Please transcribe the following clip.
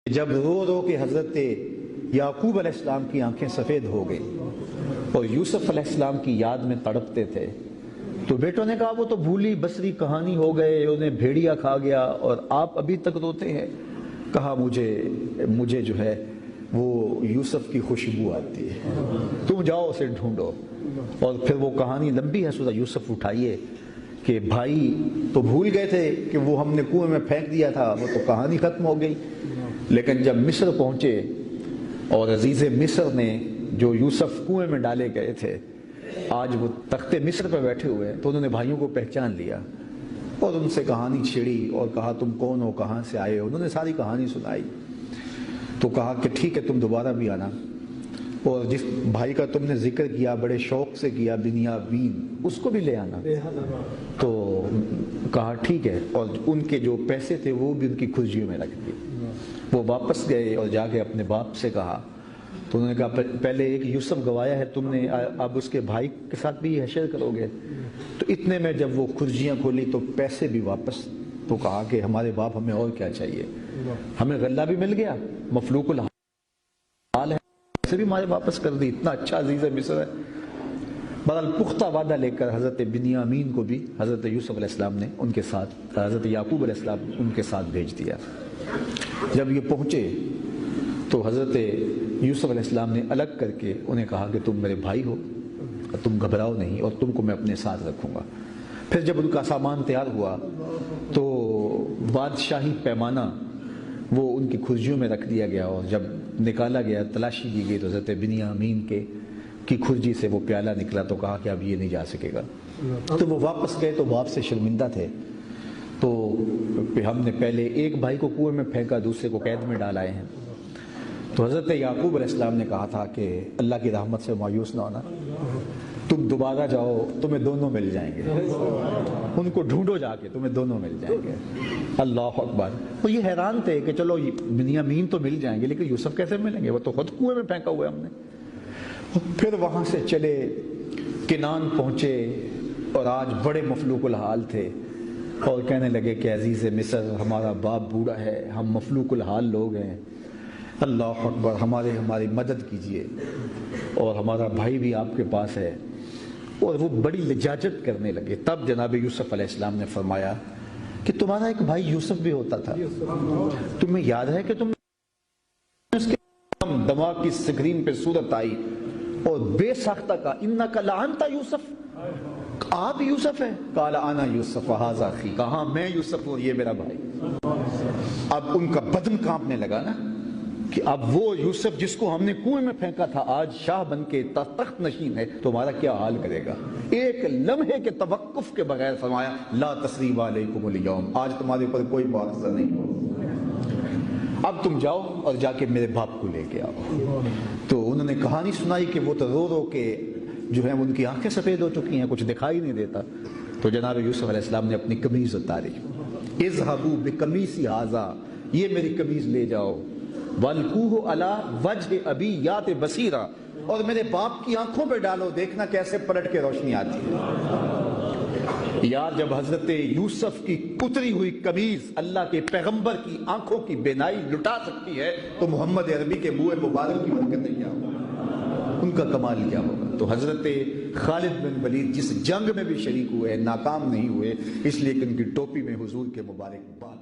جب رو رو کے حضرت یعقوب علیہ السلام کی آنکھیں سفید ہو گئی اور یوسف علیہ السلام کی یاد میں تڑپتے تھے تو بیٹوں نے کہا وہ تو بھولی بسری کہانی ہو گئے، انہیں بھیڑیا کھا گیا اور آپ ابھی تک روتے ہیں۔ کہا مجھے جو ہے وہ یوسف کی خوشبو آتی ہے، تم جاؤ اسے ڈھونڈو۔ اور پھر وہ کہانی لمبی ہے، سورہ یوسف اٹھائیے کہ بھائی تو بھول گئے تھے کہ وہ ہم نے کنویں میں پھینک دیا تھا، وہ تو کہانی ختم ہو گئی۔ لیکن جب مصر پہنچے اور عزیز مصر نے جو یوسف کنویں میں ڈالے گئے تھے آج وہ تخت مصر پہ بیٹھے ہوئے تو انہوں نے بھائیوں کو پہچان لیا اور ان سے کہانی چھیڑی اور کہا تم کون ہو، کہاں سے آئے ہو۔ انہوں نے ساری کہانی سنائی تو کہا کہ ٹھیک ہے تم دوبارہ بھی آنا، اور جس بھائی کا تم نے ذکر کیا بڑے شوق سے کیا بنیامین، اس کو بھی لے آنا۔ تو کہا ٹھیک ہے، اور ان کے جو پیسے تھے وہ بھی ان کی کھجیوں میں رکھ دیے۔ وہ واپس گئے اور جا کے اپنے باپ سے کہا تو انہوں نے کہا پہلے ایک یوسف گوایا ہے تم نے، اب اس کے بھائی کے ساتھ بھی حشر کرو گے۔ تو اتنے میں جب وہ کھرجیاں کھولی تو پیسے بھی واپس، تو کہا کہ ہمارے باپ ہمیں اور کیا چاہیے، ہمیں غلہ بھی مل گیا، مفلوق الحال ہے، پیسے بھی ہمارے واپس کر دی، اتنا اچھا عزیز مصر ہے۔ بہرحال پختہ وعدہ لے کر حضرت بنیامین کو بھی حضرت یوسف علیہ السلام نے ان کے ساتھ، حضرت یعقوب علیہ السلام ان کے ساتھ بھیج دیا۔ جب یہ پہنچے تو حضرت یوسف علیہ السلام نے الگ کر کے انہیں کہا کہ تم میرے بھائی ہو، تم گھبراؤ نہیں اور تم کو میں اپنے ساتھ رکھوں گا۔ پھر جب ان کا سامان تیار ہوا تو بادشاہی پیمانہ وہ ان کی کھرجیوں میں رکھ دیا گیا، اور جب نکالا گیا تلاشی کی گئی تو حضرت بنیامین کی کھرجی سے وہ پیالہ نکلا، تو کہا کہ اب یہ نہیں جا سکے گا۔ تو وہ واپس گئے تو باپ سے شرمندہ تھے، تو ہم نے پہلے ایک بھائی کو کنویں میں پھینکا، دوسرے کو قید میں ڈالائے ہیں۔ تو حضرت یعقوب علیہ السلام نے کہا تھا کہ اللہ کی رحمت سے مایوس نہ ہونا، تم دوبارہ جاؤ تمہیں دونوں مل جائیں گے، ان کو ڈھونڈو جا کے تمہیں دونوں مل جائیں گے۔ اللہ اکبر۔ وہ یہ حیران تھے کہ چلو بنیامین تو مل جائیں گے لیکن یوسف کیسے ملیں گے، وہ تو خود کنویں میں پھینکا ہوا ہے ہم نے۔ پھر وہاں سے چلے کنعان پہنچے اور آج بڑے مفلوق الحال تھے اور کہنے لگے کہ عزیز مصر ہمارا باپ بوڑھا ہے، ہم مفلوق الحال لوگ ہیں، اللہ اکبر، ہماری مدد کیجئے، اور ہمارا بھائی بھی آپ کے پاس ہے۔ اور وہ بڑی لجاجت کرنے لگے۔ تب جناب یوسف علیہ السلام نے فرمایا کہ تمہارا ایک بھائی یوسف بھی ہوتا تھا، تمہیں یاد ہے کہ تم اس کے دماغ کی سکرین پہ صورت آئی اور بے ساختہ کا انکا لانتا یوسف، آپ یوسف ہیں؟ قال انا یوسف ھذا اخی، کہا میں یوسف ہوں، یہ میرا بھائی۔ اب ان کا بدن کانپنے لگا نا کہ اب وہ یوسف جس کو ہم نے کنویں میں پھینکا تھا آج شاہ بن کے تخت نشین ہے، تو ہمارا کیا حال کرے گا۔ ایک لمحے کے توقف کے بغیر فرمایا لا تثریب علیکم اليوم، آج تمہارے اوپر کوئی معاوضہ نہیں ہو، اب تم جاؤ اور جا کے میرے باپ کو لے کے آؤ۔ تو انہوں نے کہانی سنائی کہ وہ تو رو رو کے جو ہے ان کی آنکھیں سفید ہو چکی ہیں، کچھ دکھائی نہیں دیتا۔ تو جناب یوسف علیہ السلام نے اپنی قمیض اتاری، اذهبوا بقمیصی ھذا، یہ میری قمیض لے جاؤ، وَالْقُوهُ عَلَى وَجْهِ أَبِي يَأْتِ بَصِيرًا، اور میرے باپ کی آنکھوں پہ ڈالو، دیکھنا کیسے پلٹ کے روشنی آتی ہے۔ یار جب حضرت یوسف کی اتری ہوئی قمیض اللہ کے پیغمبر کی آنکھوں کی بینائی لٹا سکتی ہے تو محمد عربی کے منہ مبارک کی برکت نہیں کیا ہوگا، ان کا کمال کیا ہوگا۔ تو حضرت خالد بن ولید جس جنگ میں بھی شریک ہوئے ناکام نہیں ہوئے، اس لیے کہ ان کی ٹوپی میں حضور کے مبارک بال